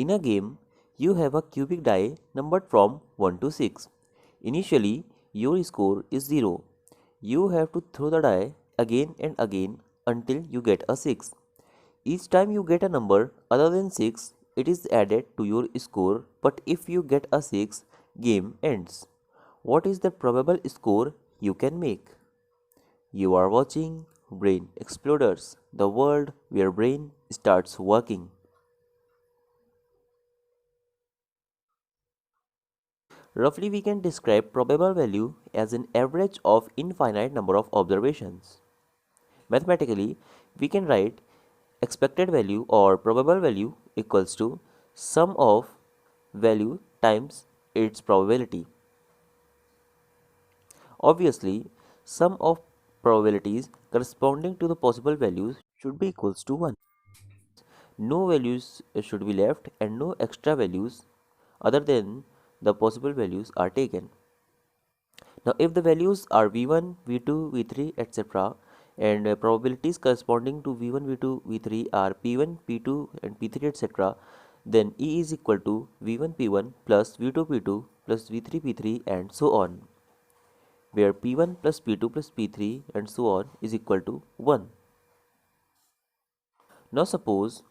In a game, you have a cubic die numbered from 1 to 6. Initially, your score is 0. You have to throw the die again and again until you get a 6. Each time you get a number other than 6, it is added to your score, but if you get a 6, game ends. What is the probable score you can make? You are watching Brain Exploders, the world where brain starts working. Roughly, we can describe probable value as an average of infinite number of observations. Mathematically, we can write expected value or probable value equals to sum of value times its probability. Obviously, sum of probabilities corresponding to the possible values should be equals to 1. No values should be left and no extra values other than the possible values are taken. Now, if the values are v1, v2, v3, etc., and probabilities corresponding to v1, v2, v3 are p1, p2, and p3, etc., then E is equal to v1, p1 plus v2, p2 plus v3, p3, and so on, where p1 plus p2 plus p3 and so on is equal to 1. Now, suppose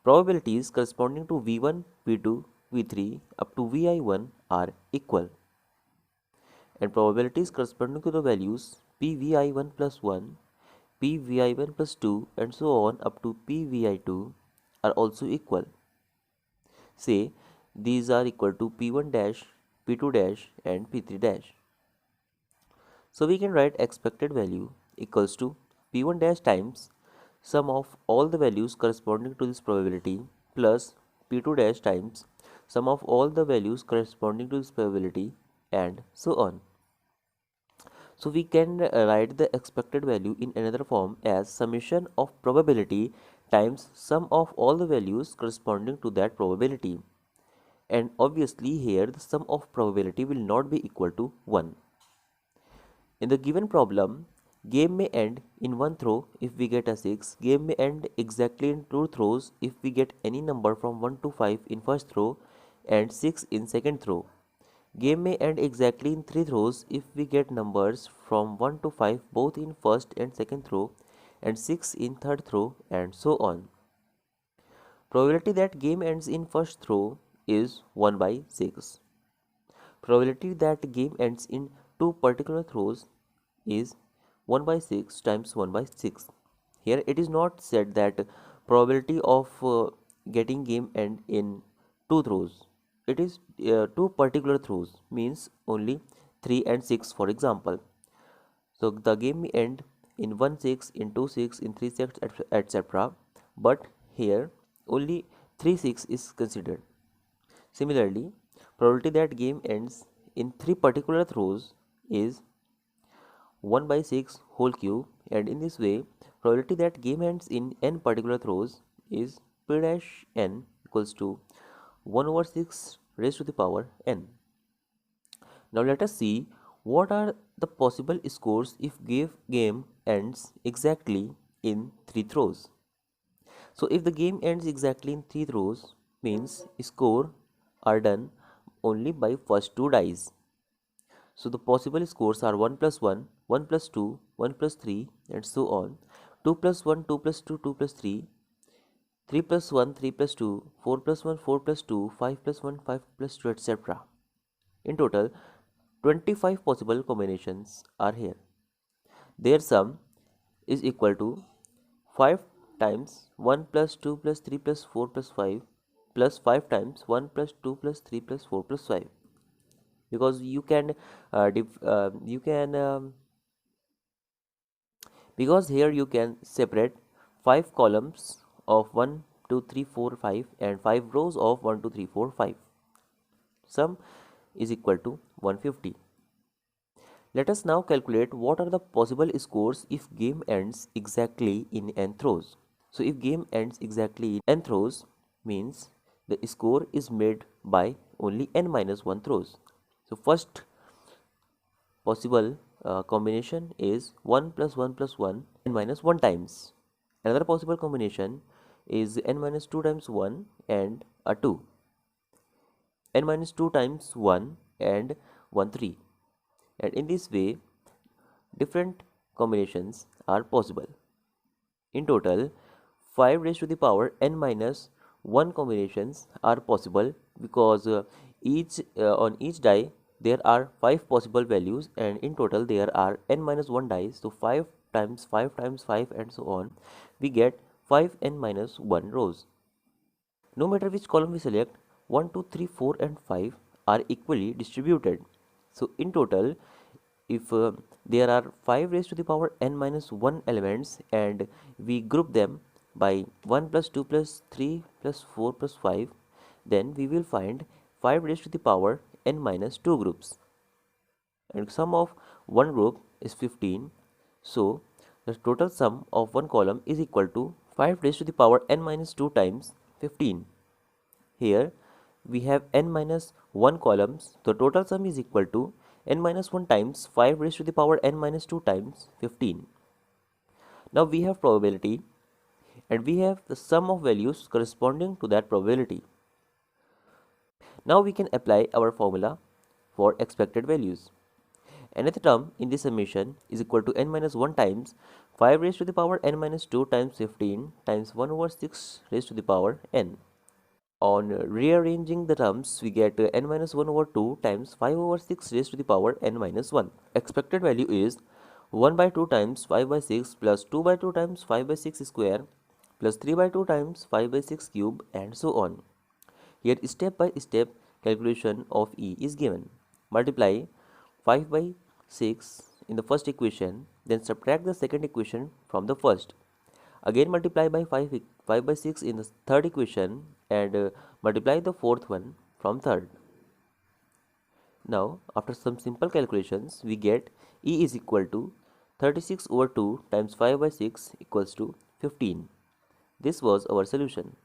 probabilities corresponding to v1, p2, v3 up to vi1 are equal, and probabilities corresponding to the values pvi1 plus 1, pvi1 plus 2 and so on up to pvi2 are also equal. Say these are equal to p1 dash, p2 dash and p3 dash. So we can write expected value equals to p1 dash times sum of all the values corresponding to this probability plus p2 dash times sum of all the values corresponding to this probability and so on. So we can write the expected value in another form as summation of probability times sum of all the values corresponding to that probability. And obviously here the sum of probability will not be equal to 1. In the given problem, game may end in one throw if we get a 6, game may end exactly in 2 throws if we get any number from 1 to 5 in first throw and 6 in second throw. Game may end exactly in 3 throws if we get numbers from 1 to 5 both in first and second throw and 6 in third throw and so on. Probability that game ends in first throw is 1 by 6. Probability that game ends in two particular throws is 1 by 6 times 1 by 6. Here it is not said that probability of getting game end in two throws. It is two particular throws means only 3 and 6 for example. So the game may end in 1 6, in 2 6, in 3 6 etc. But here only 3 6 is considered. Similarly, probability that game ends in three particular throws is 1 by 6 whole cube, and in this way probability that game ends in n particular throws is p dash n equals to 1 over 6 raised to the power n. Now let us see what are the possible scores if game ends exactly in 3 throws. So if the game ends exactly in 3 throws means score are done only by first two dice. So the possible scores are 1 plus 1, 1 plus 2, 1 plus 3 and so on. 2 plus 1, 2 plus 2, 2 plus 3, 3 plus 1, 3 plus 2, 4 plus 1, 4 plus 2, 5 plus 1, 5 plus 2 etc. In total, 25 possible combinations are here. Their sum is equal to 5 times 1 plus 2 plus 3 plus 4 plus 5 plus 5 times 1 plus 2 plus 3 plus 4 plus 5, because you can because here you can separate 5 columns of 1 2 3 4 5 and 5 rows of 1 2 3 4 5. Sum is equal to 150. Let us now calculate what are the possible scores if game ends exactly in n throws. So if game ends exactly in n throws means the score is made by only n minus 1 throws. So first possible combination is 1 plus 1 plus 1 n minus 1 times. Another possible combination is n minus 2 times 1 and are 2. N minus 2 times 1 and 1 3. And in this way, different combinations are possible. In total, 5 raised to the power n minus 1 combinations are possible because on each die there are 5 possible values, and in total there are n minus 1 dice. So 5 times 5 times 5 and so on, we get 5 n minus 1 rows. No matter which column we select, 1, 2, 3, 4 and 5 are equally distributed. So in total, if there are 5 raised to the power n minus 1 elements and we group them by 1 plus 2 plus 3 plus 4 plus 5, then we will find 5 raised to the power n minus 2 groups. And sum of one group is 15. So the total sum of one column is equal to 5 raised to the power n minus 2 times 15. Here we have n minus 1 columns. The total sum is equal to n minus 1 times 5 raised to the power n minus 2 times 15. Now we have probability and we have the sum of values corresponding to that probability. Now we can apply our formula for expected values. Another term in this summation is equal to n minus 1 times 5 raised to the power n minus 2 times 15 times 1 over 6 raised to the power n. On rearranging the terms, we get n minus 1 over 2 times 5 over 6 raised to the power n minus 1. Expected value is 1 by 2 times 5 by 6 plus 2 by 2 times 5 by 6 square plus 3 by 2 times 5 by 6 cube and so on. Here step by step calculation of E is given. Multiply 5 by 6 in the first equation, then subtract the second equation from the first. Again multiply by 5 by 6 in the third equation and multiply the fourth one from third. Now after some simple calculations, we get E is equal to 36 over 2 times 5 by 6 equals to 15. This was our solution.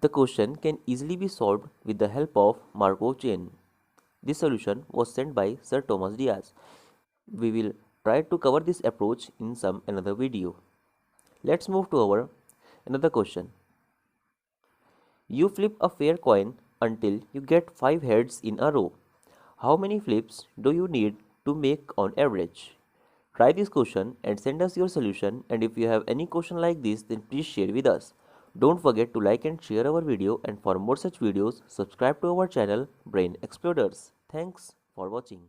The question can easily be solved with the help of Markov chain. This solution was sent by Sir Thomas Diaz. We will try to cover this approach in some another video. Let's move to our another question. You flip a fair coin until you get 5 heads in a row. How many flips do you need to make on average? Try this question and send us your solution, and if you have any question like this, then please share with us. Don't forget to like and share our video, and for more such videos, subscribe to our channel Brain Exploders. Thanks for watching.